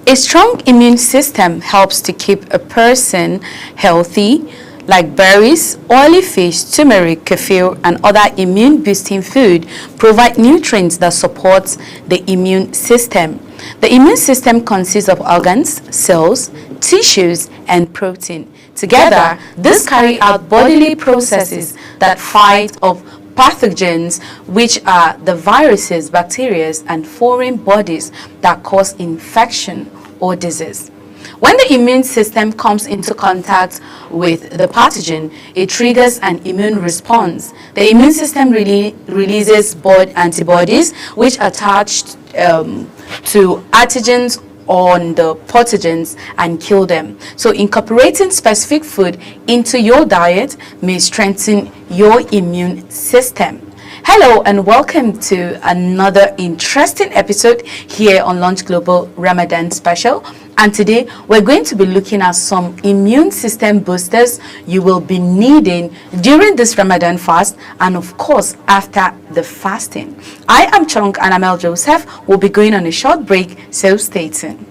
A strong immune system helps to keep a person healthy, like berries, oily fish, turmeric, kefir, and other immune-boosting food provide nutrients that support the immune system. The immune system consists of organs, cells, tissues, and protein. Together, these carry out bodily processes that fight off pathogens, which are the viruses, bacteria, and foreign bodies that cause infection or disease. When the immune system comes into contact with the pathogen, it triggers an immune response. The immune system releases antibodies which attach to antigens on the pathogens and kill them. So incorporating specific food into your diet may strengthen your immune system. Hello and welcome to another interesting episode here on Launch Global Ramadan Special. And today we're going to be looking at some immune system boosters you will be needing during this Ramadan fast and of course after the fasting. I am Chong Anamel Joseph. We'll be going on a short break, so stay tuned.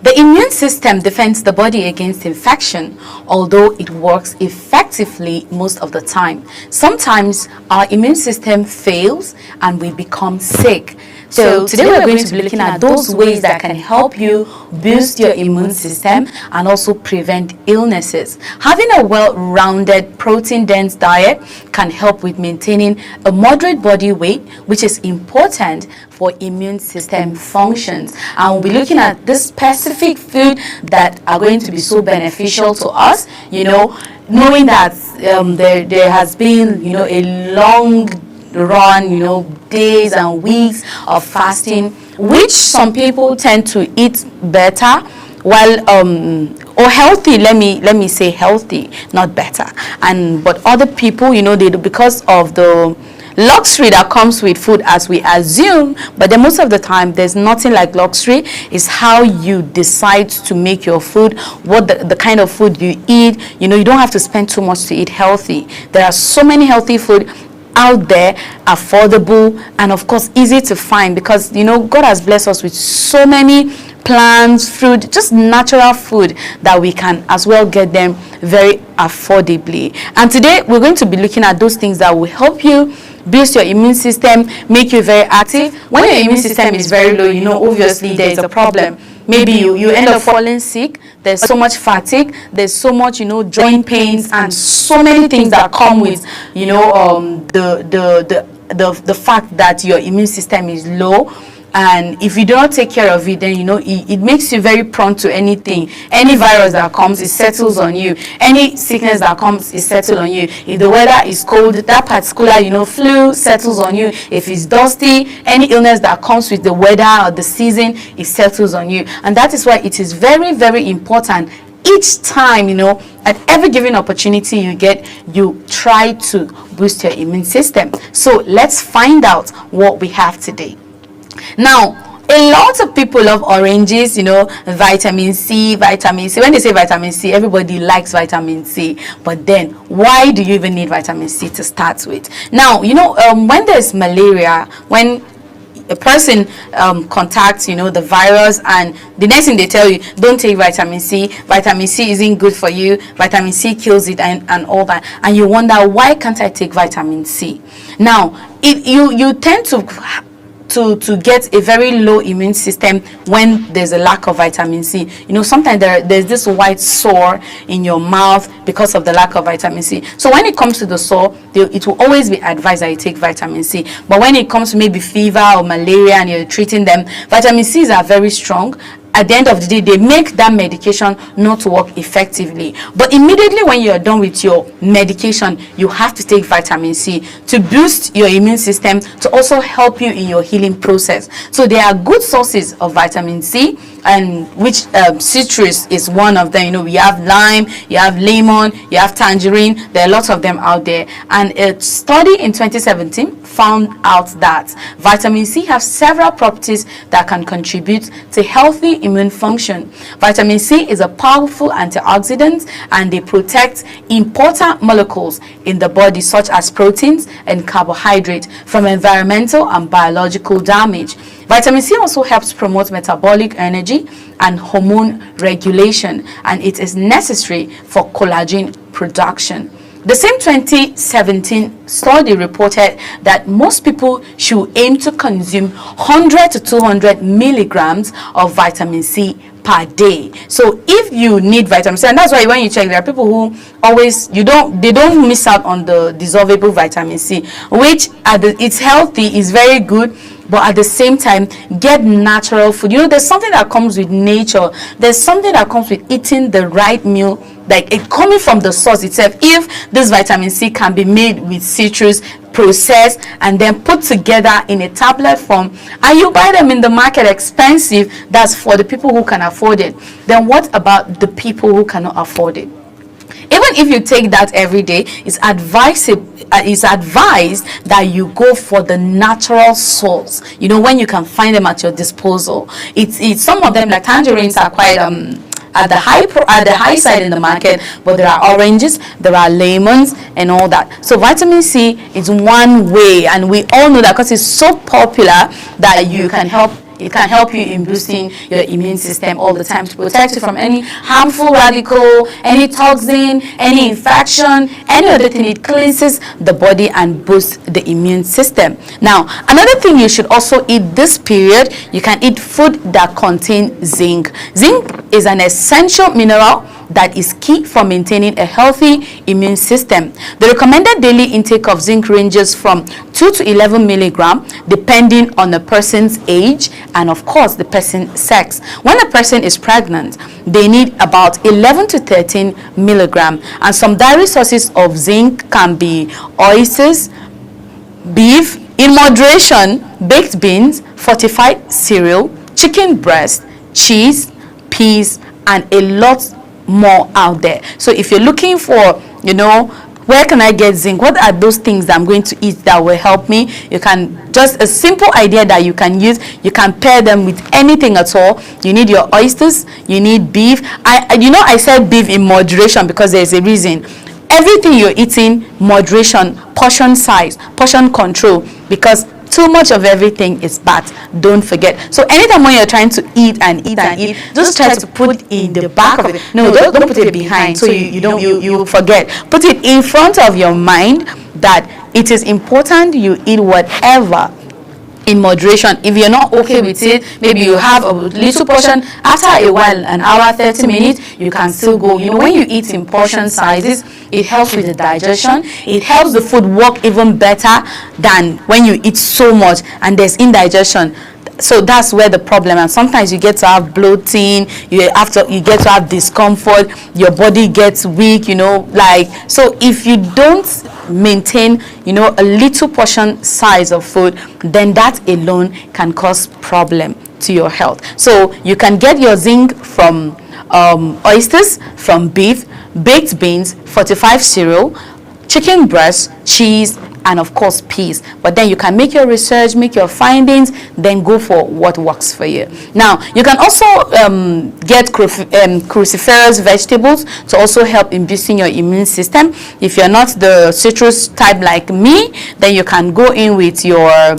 The immune system defends the body against infection, although it works effectively most of the time. Sometimes our immune system fails and we become sick. So today we're going to be looking at those ways that can help you boost your immune system and also prevent illnesses. Having a well-rounded, protein-dense diet can help with maintaining a moderate body weight, which is important for immune system functions. And we'll be looking at this specific food that are going to be so beneficial to us, knowing that there has been, a long run, days and weeks of fasting, which some people tend to eat better, while or healthy. Let me say healthy, not better. But other people, they do, because of the luxury that comes with food, as we assume, but then most of the time there's nothing like luxury. Is how you decide to make your food, what the kind of food you eat. You don't have to spend too much to eat healthy. There are so many healthy food out there, affordable, and of course easy to find, because God has blessed us with so many plants, fruit, just natural food that we can as well get them very affordably. And today we're going to be looking at those things that will help you boost your immune system, make you very active. When your immune system is very low, obviously there is a problem. Maybe you end up falling sick. There's so much fatigue. There's so much, joint pains and so many things that come with, the fact that your immune system is low. And if you do not take care of it, then it makes you very prone to anything. Any virus that comes, it settles on you. Any sickness that comes, it settles on you. If the weather is cold, that particular flu settles on you. If it's dusty, any illness that comes with the weather or the season, it settles on you. And that is why it is very, very important each time, at every given opportunity you get, you try to boost your immune system. So let's find out what we have today. Now, a lot of people love oranges, vitamin C. When they say vitamin C, everybody likes vitamin C. But then, why do you even need vitamin C to start with? Now, when there's malaria, when a person contacts, the virus, and the next thing they tell you, don't take vitamin C. Vitamin C isn't good for you. Vitamin C kills it and all that. And you wonder, why can't I take vitamin C? Now, you tend to get a very low immune system when there's a lack of vitamin C. Sometimes there's this white sore in your mouth because of the lack of vitamin C. So when it comes to the sore, it will always be advised that you take vitamin C. But when it comes to maybe fever or malaria and you're treating them, vitamin C's are very strong. at the end of the day, they make that medication not work effectively. But immediately when you're done with your medication, you have to take vitamin C to boost your immune system, to also help you in your healing process. So there are good sources of vitamin C, and which citrus is one of them. You know, we have lime, you have lemon, you have tangerine. There are lots of them out there. And a study in 2017 found out that vitamin C has several properties that can contribute to healthy immune function. Vitamin C is a powerful antioxidant, and they protect important molecules in the body, such as proteins and carbohydrates, from environmental and biological damage. Vitamin C also helps promote metabolic energy and hormone regulation, and it is necessary for collagen production. The same 2017 study reported that most people should aim to consume 100 to 200 milligrams of vitamin C per day. So if you need vitamin C, and that's why when you check, there are people who always they don't miss out on the dissolvable vitamin C, which it's healthy, is very good. But at the same time, get natural food. You know, there's something that comes with nature. There's something that comes with eating the right meal, like it coming from the source itself. If this vitamin C can be made with citrus, processed, and then put together in a tablet form, and you buy them in the market expensive, that's for the people who can afford it. Then what about the people who cannot afford it? Even if you take that every day, it's advised that you go for the natural source. You know, when you can find them at your disposal. It's some of them, like tangerines, are quite at the high side in the market, but there are oranges, there are lemons, and all that. So vitamin C is one way, and we all know that because it's so popular that it can help you in boosting your immune system all the time, to protect you from any harmful radical, any toxin, any infection, any other thing. It cleanses the body and boosts the immune system. Now, another thing you should also eat this period, you can eat food that contain zinc. Zinc is an essential mineral that is key for maintaining a healthy immune system. The recommended daily intake of zinc ranges from 2 to 11 milligram, depending on the person's age and, of course, the person's sex. When a person is pregnant, they need about 11 to 13 milligram. And some dietary sources of zinc can be oysters, beef, in moderation, baked beans, fortified cereal, chicken breast, cheese, peas, and a lot more out there. So if you're looking for, you know, where can I get zinc, what are those things that I'm going to eat that will help me, you can, just a simple idea that you can use, you can pair them with anything at all. You need your oysters, you need beef. I said beef in moderation because there's a reason. Everything you're eating, moderation, portion size, portion control, because too much of everything is bad. Don't forget. So anytime when you're trying to eat, just try to put in the back of it. No, don't put it behind, so you forget. Put it in front of your mind that it is important you eat whatever in moderation. If you're not okay with it, maybe you have a little portion. After a while, an hour, 30 minutes, you can still go. You know, when you eat in portion sizes, it helps with the digestion. It helps the food work even better than when you eat so much and there's indigestion. So that's where the problem, and sometimes you get to have bloating, you get to have discomfort, your body gets weak, you know, like, so if you don't maintain, you know, a little portion size of food, then that alone can cause problem to your health. So you can get your zinc from oysters, from beef, baked beans, fortified cereal, chicken breast, cheese, and of course peas. But then you can make your research, make your findings, then go for what works for you. Now you can also get cruciferous vegetables to also help in boosting your immune system. If you're not the citrus type like me, then you can go in with your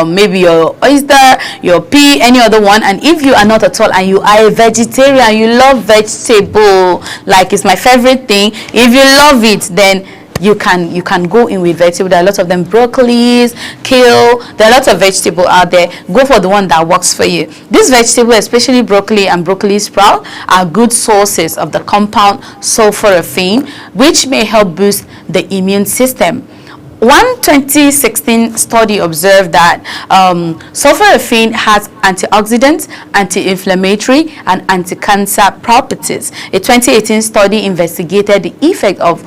maybe your oyster, your pea, any other one. And if you are not at all and you are a vegetarian, you love vegetable, like it's my favorite thing, if you love it, then you can go in with vegetable. There are lots of them, broccolis, kale, there are lots of vegetable out there. Go for the one that works for you. These vegetables, especially broccoli and broccoli sprout, are good sources of the compound sulforaphane, which may help boost the immune system. One 2016 study observed that sulforaphane has antioxidant, anti-inflammatory, and anti-cancer properties. A 2018 study investigated the effect of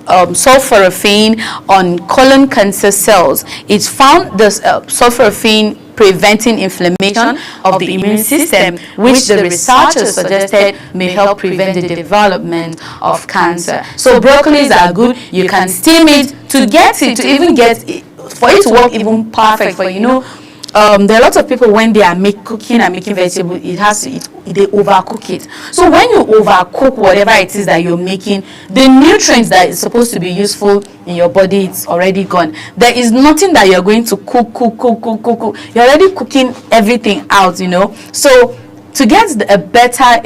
sulforaphane on colon cancer cells. It found this sulforaphane preventing inflammation of the immune system, which the researchers suggested may help prevent the development of cancer. So broccolis are good. You can steam it to get it, to even get it, for it to work even perfect for, you know, there are lots of people when they are cooking and making vegetable, they overcook it. So when you overcook whatever it is that you're making, the nutrients that is supposed to be useful in your body, it's already gone. There is nothing that you're going to cook. You're already cooking everything out, you know. So to get a better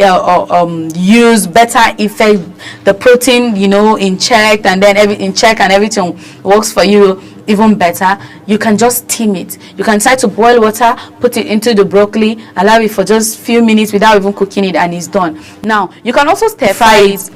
better effect, the protein, you know, in check, and then everything works for you even better, you can just steam it. You can try to boil water, put it into the broccoli, allow it for just few minutes without even cooking it, and it's done. Now you can also stir fry it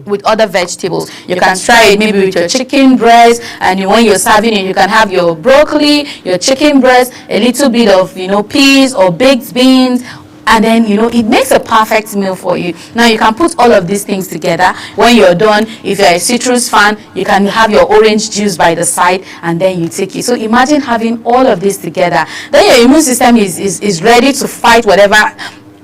with other vegetables. You can try it maybe with your chicken breast, and when you're serving it, you can have your broccoli, your chicken breast, a little bit of, you know, peas or baked beans, and then, you know, it makes a perfect meal for you. Now you can put all of these things together. When you're done, if you're a citrus fan, you can have your orange juice by the side, and then you take it. So imagine having all of this together. Then your immune system is ready to fight whatever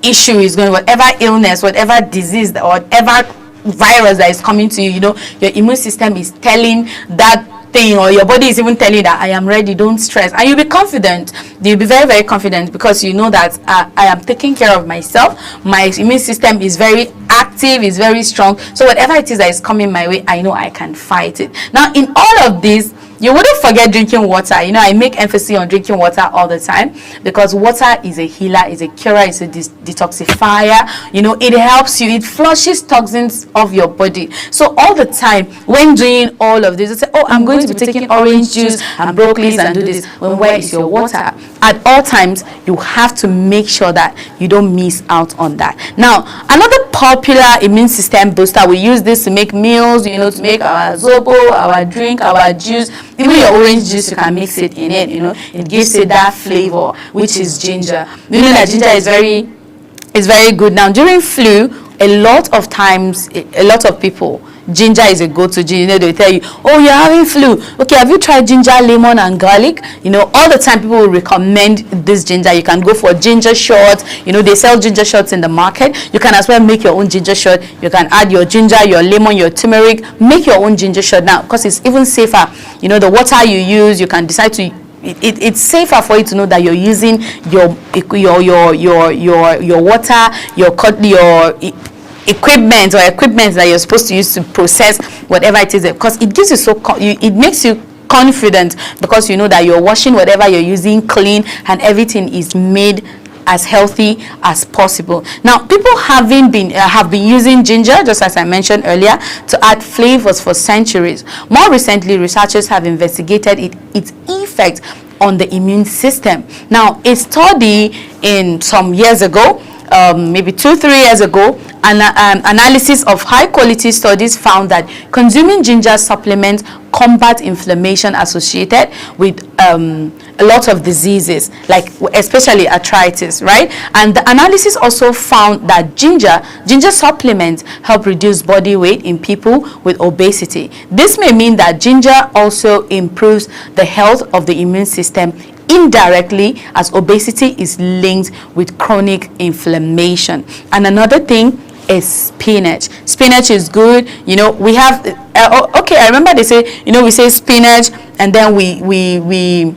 issue is going, whatever illness, whatever disease, or whatever virus that is coming to you. You know, your immune system is telling that thing, or your body is even telling you that I am ready, don't stress, and you'll be confident. You'll be very, very confident, because you know that I am taking care of myself. My immune system is very active, is very strong, so whatever it is that is coming my way, I know I can fight it. Now in all of this, you wouldn't forget drinking water. You know, I make emphasis on drinking water all the time, because water is a healer, is a curer, is a detoxifier. You know, it helps you, it flushes toxins of your body. So all the time when doing all of this, you say, oh, I'm going to be taking orange juice and broccolis and do this. Well, where is your water? At all times, you have to make sure that you don't miss out on that. Now, another popular immune system booster, we use this to make meals, you know, to make our zobo, our drink, our juice. Even your orange juice, you can mix it in it, you know, it gives it that flavor, which is ginger. You know that ginger is very good. Now during flu, a lot of times, a lot of people, ginger is a go-to. You know, they tell you, oh, you're having flu, okay, have you tried ginger, lemon, and garlic? You know, all the time people will recommend this ginger. You can go for ginger shots. You know, they sell ginger shots in the market. You can as well make your own ginger shot. You can add your ginger, your lemon, your turmeric, make your own ginger shot now, because it's even safer. You know, the water you use, you can decide to it's safer for you to know that you're using your water, your equipment that you're supposed to use to process whatever it is, because it gives you it makes you confident, because you know that you're washing whatever you're using clean, and everything is made as healthy as possible. Now people have been using ginger, just as I mentioned earlier, to add flavors for centuries. More recently, researchers have investigated its effect on the immune system. Now a study in some years ago, maybe 2-3 years ago, an analysis of high quality studies found that consuming ginger supplements combat inflammation associated with a lot of diseases, like especially arthritis, right? And the analysis also found that ginger supplements help reduce body weight in people with obesity. This may mean that ginger also improves the health of the immune system indirectly, as obesity is linked with chronic inflammation. And another thing is spinach. Spinach is good. You know, we have okay, I remember they say, you know, we say spinach, and then we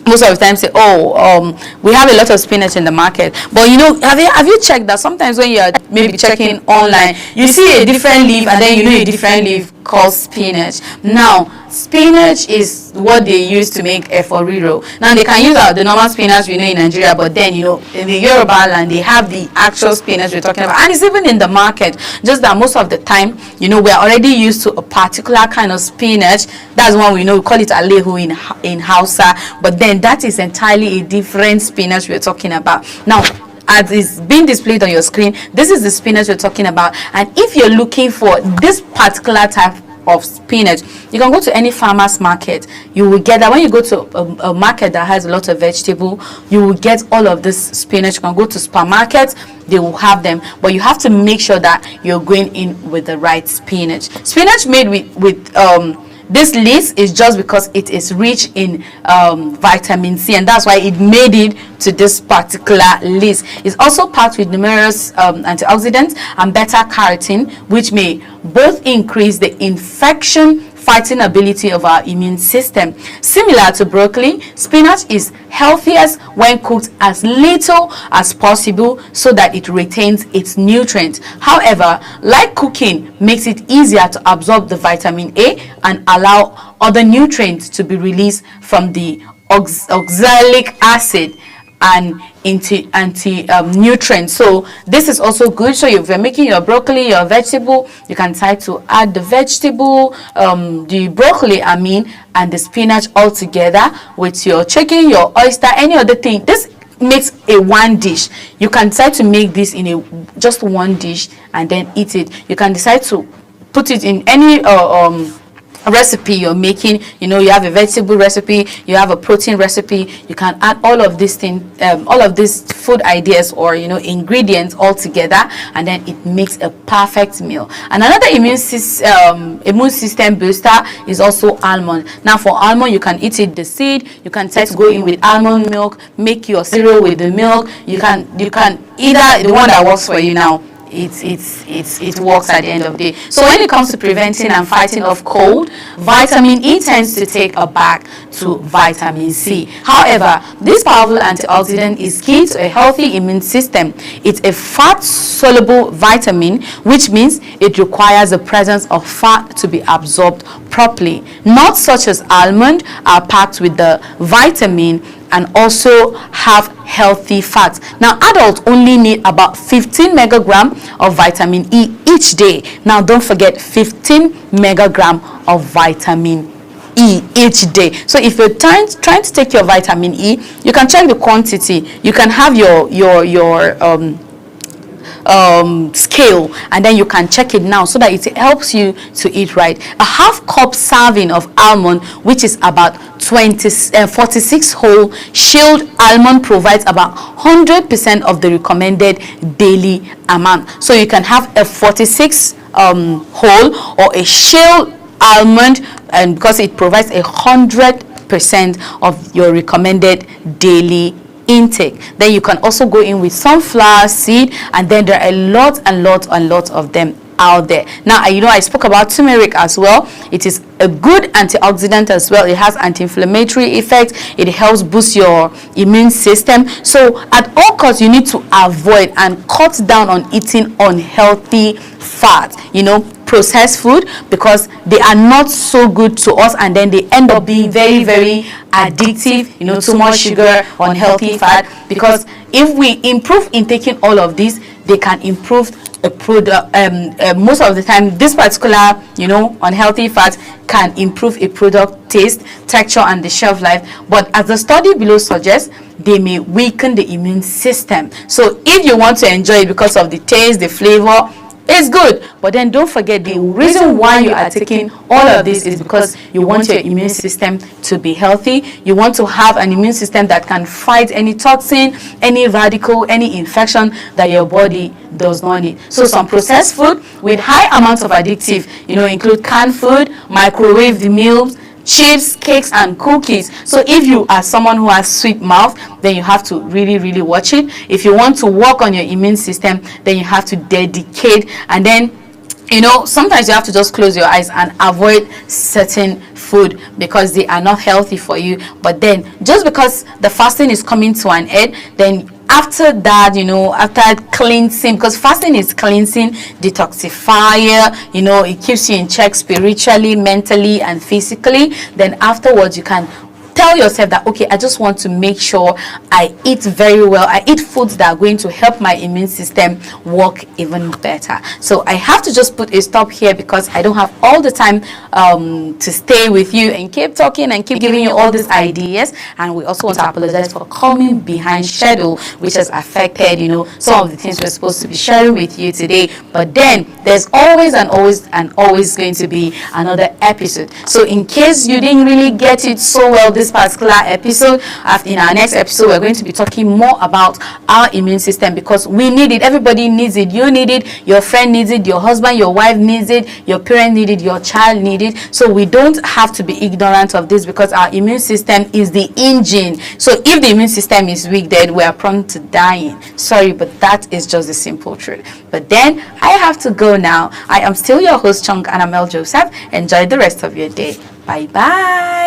most of the time say, oh, we have a lot of spinach in the market. But you know, have you checked that sometimes when you're maybe checking online, you see a different leaf, and then you know a different leaf called spinach. Now spinach is what they use to make eforiro. Now they can use the normal spinach we know in Nigeria, but then, you know, in the Yoruba land they have the actual spinach we're talking about, and it's even in the market. Just that most of the time, you know, we're already used to a particular kind of spinach. That's one we know, we call it alehu in Hausa, but then that is entirely a different spinach we're talking about. Now as is being displayed on your screen, this is the spinach we're talking about, and if you're looking for this particular type of spinach. You can go to any farmer's market, you will get that. When you go to a market that has a lot of vegetable, you will get all of this spinach. You can go to supermarkets, they will have them, but you have to make sure that you're going in with the right spinach. Spinach made with this list is just because it is rich in vitamin C, and that's why it made it to this particular list. It's also packed with numerous antioxidants and beta carotene, which may both increase the infection fighting ability of our immune system. Similar to broccoli, spinach is healthiest when cooked as little as possible so that it retains its nutrients. However, light cooking makes it easier to absorb the vitamin A and allow other nutrients to be released from the oxalic acid and nutrients. So this is also good. So if you're making your broccoli, your vegetable, you can try to add the vegetable, the broccoli and the spinach all together with your chicken, your oyster, any other thing. This makes a one dish. You can decide to make this in a just one dish and then eat it. You can decide to put it in any recipe you're making. You know, you have a vegetable recipe, you have a protein recipe. You can add all of these things, all of these food ideas or ingredients all together, and then it makes a perfect meal. And another immune system booster is also almond. Now for almond, you can eat it the seed. You can try to go in with almond milk, make your cereal with the milk. You can either the one that works for you. Now it works at the end of the day. So when it comes to preventing and fighting off cold, vitamin E tends to take a back to vitamin C. However, this powerful antioxidant is key to a healthy immune system. It's a fat-soluble vitamin, which means it requires the presence of fat to be absorbed properly. Nuts such as almond are packed with the vitamin and also have healthy fats. Now adults only need about 15 megagram of vitamin E each day. Now don't forget 15 megagram of vitamin E each day. So if you're trying to take your vitamin E, you can check the quantity. You can have your scale, and then you can check it now so that it helps you to eat right. A half cup serving of almond, which is about 46 whole shelled almond, provides about 100% of the recommended daily amount. So you can have a 46 whole or a shelled almond, and because it provides 100% of your recommended daily intake. Then you can also go in with sunflower seed, and then there are a lot of them out there. Now I spoke about turmeric as well. It is a good antioxidant as well. It has anti-inflammatory effects. It helps boost your immune system. So at all costs, you need to avoid and cut down on eating unhealthy fat, processed food, because they are not so good to us, and then they end up being very, very addictive. Too much sugar, unhealthy fat. Because if we improve in taking all of these, they can improve a product. Most of the time, this particular unhealthy fat can improve a product taste, texture, and the shelf life. But as the study below suggests, they may weaken the immune system. So if you want to enjoy it because of the taste, the flavor, it's good, but then don't forget the reason why you are taking all of this is because you want your immune system to be healthy. You want to have an immune system that can fight any toxin, any radical, any infection that your body does not need. So some processed food with high amounts of addictive, include canned food, microwaved meals, chips, cakes, and cookies. So if you are someone who has sweet mouth, then you have to really watch it. If you want to work on your immune system, then you have to dedicate. And then sometimes you have to just close your eyes and avoid certain food because they are not healthy for you. But then just because the fasting is coming to an end, then after that, after cleansing, because fasting is cleansing, detoxifier, it keeps you in check spiritually, mentally, and physically. Then afterwards, you can tell yourself that, okay, I just want to make sure I eat very well. I eat foods that are going to help my immune system work even better. So I have to just put a stop here because I don't have all the time to stay with you and keep talking and keep giving you all these ideas. And we also want to apologize for coming behind schedule, which has affected, some of the things we're supposed to be sharing with you today. But then there's always going to be another episode. So in case you didn't really get it so well this particular episode, in our next episode we're going to be talking more about our immune system, because we need it. Everybody needs it. You need it, your friend needs it, your husband, your wife needs it, your parent needs it, your child needs it. So we don't have to be ignorant of this, because our immune system is the engine. So if the immune system is weak, then we are prone to dying. Sorry, but that is just the simple truth. But then I have to go now. I am still your host, Chung Annabelle Joseph. Enjoy the rest of your day. Bye bye.